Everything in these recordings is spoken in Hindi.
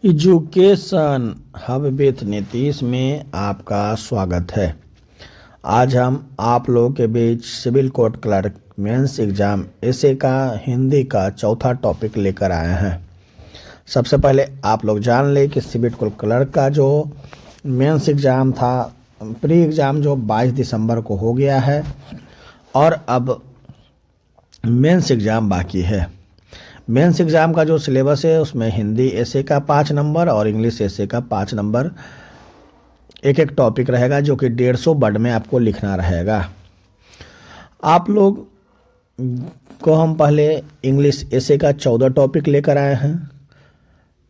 एजुकेशन हब विथ नीतीश में आपका स्वागत है। आज हम आप लोगों के बीच civil court clerk mains exam essay का हिंदी का चौथा टॉपिक लेकर आए हैं। सबसे पहले आप लोग जान लें कि सिविल कोर्ट क्लर्क का जो मेंस एग्ज़ाम था, प्री एग्ज़ाम जो 22 दिसंबर को हो गया है और अब मेंस एग्ज़ाम बाकी है। मेंस एग्ज़ाम का जो सिलेबस है उसमें हिंदी एसए का 5 नंबर और इंग्लिश एसए का 5 नंबर एक एक टॉपिक रहेगा, जो कि 150 वर्ड में आपको लिखना रहेगा। आप लोग को हम पहले इंग्लिश एसए का 14 टॉपिक लेकर आए हैं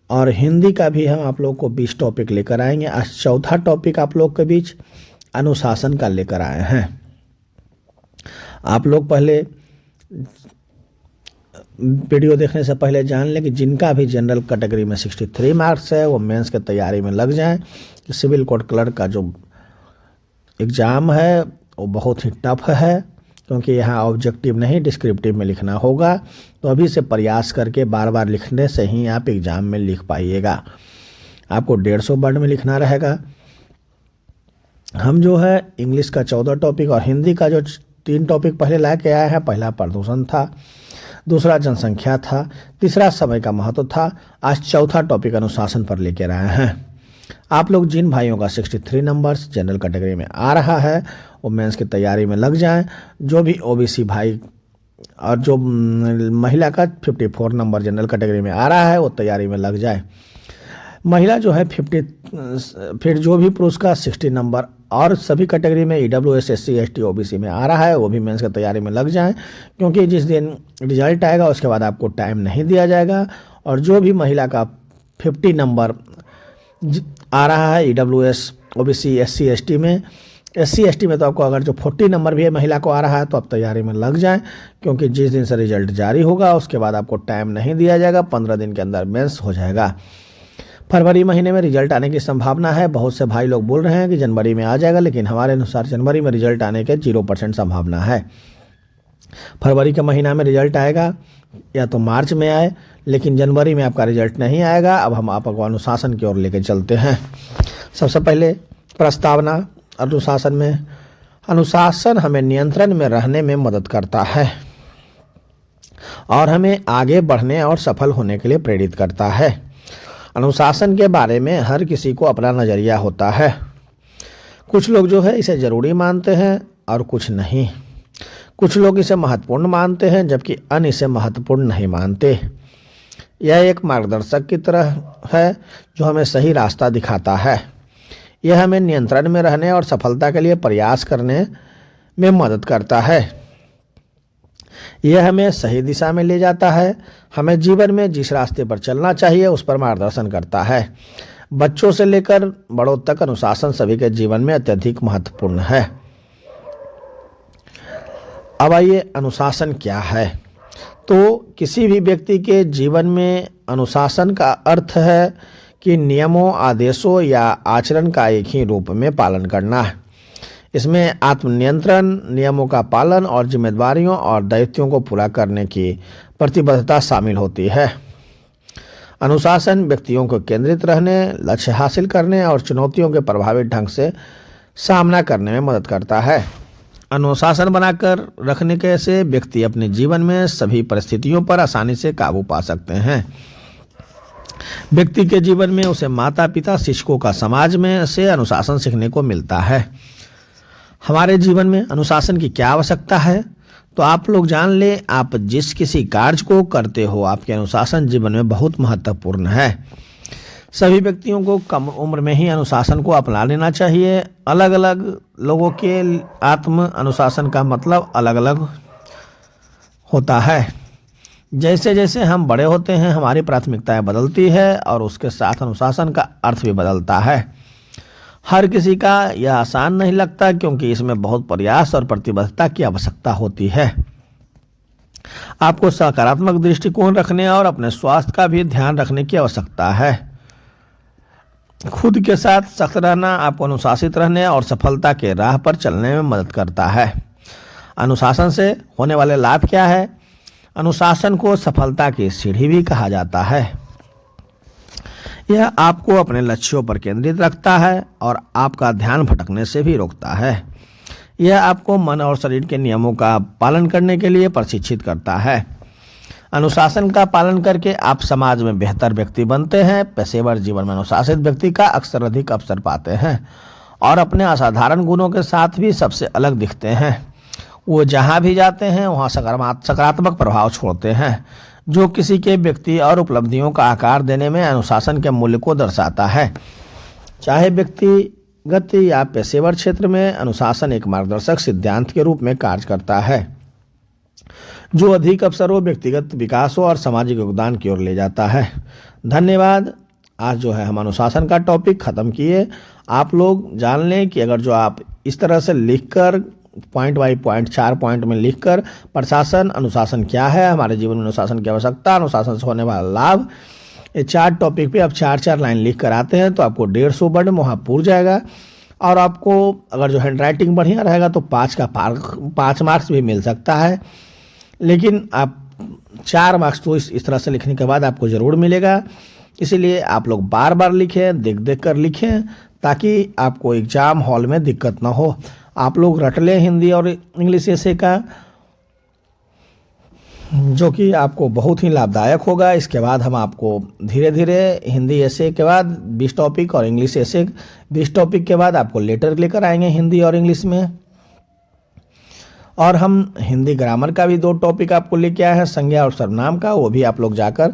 और हिंदी का भी हम आप लोग को 20 टॉपिक लेकर आएंगे। आज चौथा टॉपिक आप लोग के बीच अनुशासन का लेकर आए हैं। आप लोग पहले वीडियो देखने से पहले जान लें कि जिनका भी जनरल कैटेगरी में 63 मार्क्स है वो मेंस के तैयारी में लग जाएं। सिविल कोर्ट क्लर्क का जो एग्ज़ाम है वो बहुत ही टफ है, क्योंकि यहाँ ऑब्जेक्टिव नहीं डिस्क्रिप्टिव में लिखना होगा। तो अभी से प्रयास करके बार बार लिखने से ही आप एग्ज़ाम में लिख पाइएगा। आपको 150 वर्ड में लिखना रहेगा। हम जो है इंग्लिश का 14 टॉपिक और हिंदी का जो 3 टॉपिक पहले ला के आए हैं। पहला प्रदूषण था, दूसरा जनसंख्या था, तीसरा समय का महत्व था। आज चौथा टॉपिक अनुशासन पर लेकर आए हैं। आप लोग जिन भाइयों का 63 नंबर्स जनरल कैटेगरी में आ रहा है वो मेंस की तैयारी में लग जाएं। जो भी ओबीसी भाई और जो महिला का 54 नंबर जनरल कैटेगरी में आ रहा है वो तैयारी में लग जाए। महिला जो है 50, फिर जो भी पुरुष का 60 नंबर और सभी कैटेगरी में ईडब्ल्यूएस एससी एसटी ओबीसी में आ रहा है वो भी मेंस की तैयारी में लग जाएं, क्योंकि जिस दिन रिजल्ट आएगा उसके बाद आपको टाइम नहीं दिया जाएगा। और जो भी महिला का 50 नंबर आ रहा है ईडब्ल्यूएस ओबीसी एससी एसटी में, एससी एसटी में तो आपको अगर जो 40 नंबर भी है महिला को आ रहा है तो आप तैयारी में लग जाएं, क्योंकि जिस दिन से रिजल्ट जारी होगा उसके बाद आपको टाइम नहीं दिया जाएगा। 15 दिन के अंदर मेंस हो जाएगा। फरवरी महीने में रिजल्ट आने की संभावना है। बहुत से भाई लोग बोल रहे हैं कि जनवरी में आ जाएगा, लेकिन हमारे अनुसार जनवरी में रिजल्ट आने के 0% संभावना है। फरवरी के महीना में रिजल्ट आएगा या तो मार्च में आए, लेकिन जनवरी में आपका रिजल्ट नहीं आएगा। अब हम आपको अनुशासन की ओर लेकर चलते हैं। सबसे पहले प्रस्तावना अनुशासन में। अनुशासन हमें नियंत्रण में रहने में मदद करता है और हमें आगे बढ़ने और सफल होने के लिए प्रेरित करता है। अनुशासन के बारे में हर किसी को अपना नज़रिया होता है। कुछ लोग जो है इसे ज़रूरी मानते हैं और कुछ नहीं। कुछ लोग इसे महत्वपूर्ण मानते हैं जबकि अन्य इसे महत्वपूर्ण नहीं मानते। यह एक मार्गदर्शक की तरह है जो हमें सही रास्ता दिखाता है। यह हमें नियंत्रण में रहने और सफलता के लिए प्रयास करने में मदद करता है। यह हमें सही दिशा में ले जाता है। हमें जीवन में जिस रास्ते पर चलना चाहिए उस पर मार्गदर्शन करता है। बच्चों से लेकर बड़ों तक अनुशासन सभी के जीवन में अत्यधिक महत्वपूर्ण है। अब आइए अनुशासन क्या है। तो किसी भी व्यक्ति के जीवन में अनुशासन का अर्थ है कि नियमों, आदेशों या आचरण का एक ही रूप में पालन करना है। इसमें आत्मनियंत्रण, नियमों का पालन और जिम्मेदारियों और दायित्वों को पूरा करने की प्रतिबद्धता शामिल होती है। अनुशासन व्यक्तियों को केंद्रित रहने, लक्ष्य हासिल करने और चुनौतियों के प्रभावी ढंग से सामना करने में मदद करता है। अनुशासन बनाकर रखने के से व्यक्ति अपने जीवन में सभी परिस्थितियों पर आसानी से काबू पा सकते हैं। व्यक्ति के जीवन में उसे माता पिता, शिक्षकों का समाज में से अनुशासन सीखने को मिलता है। हमारे जीवन में अनुशासन की क्या आवश्यकता है, तो आप लोग जान लें। आप जिस किसी कार्य को करते हो आपके अनुशासन जीवन में बहुत महत्वपूर्ण है। सभी व्यक्तियों को कम उम्र में ही अनुशासन को अपना लेना चाहिए। अलग अलग लोगों के आत्म अनुशासन का मतलब अलग अलग होता है। जैसे जैसे हम बड़े होते हैं हमारी प्राथमिकताएं बदलती है और उसके साथ अनुशासन का अर्थ भी बदलता है। हर किसी का यह आसान नहीं लगता, क्योंकि इसमें बहुत प्रयास और प्रतिबद्धता की आवश्यकता होती है। आपको सकारात्मक दृष्टिकोण रखने और अपने स्वास्थ्य का भी ध्यान रखने की आवश्यकता है। खुद के साथ सख्त रहना आपको अनुशासित रहने और सफलता के राह पर चलने में मदद करता है। अनुशासन से होने वाले लाभ क्या है? अनुशासन को सफलता की सीढ़ी भी कहा जाता है। यह आपको अपने लक्ष्यों पर केंद्रित रखता है और आपका ध्यान भटकने से भी रोकता है। यह आपको मन और शरीर के नियमों का पालन करने के लिए प्रशिक्षित करता है। अनुशासन का पालन करके आप समाज में बेहतर व्यक्ति बनते हैं। पेशेवर जीवन में अनुशासित व्यक्ति का अक्सर अधिक अवसर पाते हैं और अपने असाधारण गुणों के साथ भी सबसे अलग दिखते हैं। वो जहाँ भी जाते हैं वहाँ सकारात्मक प्रभाव छोड़ते हैं, जो किसी के व्यक्ति और उपलब्धियों का आकार देने में अनुशासन के मूल्य को दर्शाता है। चाहे व्यक्तिगत या पेशेवर क्षेत्र में, अनुशासन एक मार्गदर्शक सिद्धांत के रूप में कार्य करता है, जो अधिक अवसरों, व्यक्तिगत विकास और सामाजिक योगदान की ओर ले जाता है। धन्यवाद। आज जो है हम अनुशासन का टॉपिक ख़त्म किए। आप लोग जान लें कि अगर जो आप इस तरह से लिखकर पॉइंट बाई पॉइंट 4 पॉइंट में लिखकर प्रशासन, अनुशासन क्या है, हमारे जीवन में अनुशासन की आवश्यकता, अनुशासन से होने वाला लाभ, ये 4 टॉपिक पे आप 4-4 लाइन लिख कर आते हैं तो आपको 150 वर्ड में वहाँ पूर जाएगा। और आपको अगर जो हैंड राइटिंग बढ़िया रहेगा तो 5 मार्क्स भी मिल सकता है। लेकिन आप 4 मार्क्स तो इस तरह से लिखने के बाद आपको ज़रूर मिलेगा। इसीलिए आप लोग बार बार लिखें, देख कर लिखें, ताकि आपको एग्ज़ाम हॉल में दिक्कत ना हो। आप लोग रट लें हिंदी और इंग्लिश एसे का, जो कि आपको बहुत ही लाभदायक होगा। इसके बाद हम आपको धीरे धीरे हिंदी एसे के बाद 20 टॉपिक और इंग्लिश एसे 20 टॉपिक के बाद आपको लेटर लेकर आएंगे हिंदी और इंग्लिश में। और हम हिंदी ग्रामर का भी 2 टॉपिक आपको लेके आए हैं, संज्ञा और सर्वनाम का। वो भी आप लोग जाकर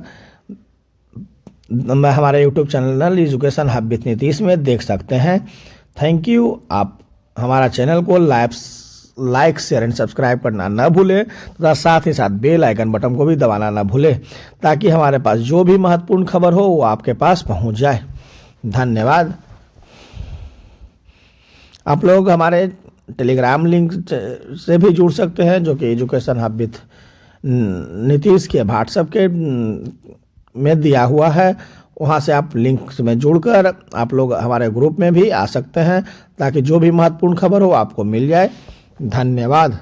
हमारे YouTube channel education hub with Nitish में देख सकते हैं। Thank you. आप हमारा चैनल को लाइक, शेयर एंड सब्सक्राइब करना न भूलें तथा साथ ही साथ बेल आइकन बटन को भी दबाना न भूलें, ताकि हमारे पास जो भी महत्वपूर्ण खबर हो वो आपके पास पहुंच जाए। धन्यवाद। आप लोग हमारे टेलीग्राम लिंक से भी जुड़ सकते हैं, जो कि एजुकेशन हब विथ नीतीश के व्हाट्सएप के में दिया हुआ है। वहाँ से आप लिंक में जुड़कर आप लोग हमारे ग्रुप में भी आ सकते हैं, ताकि जो भी महत्वपूर्ण खबर हो आपको मिल जाए। धन्यवाद।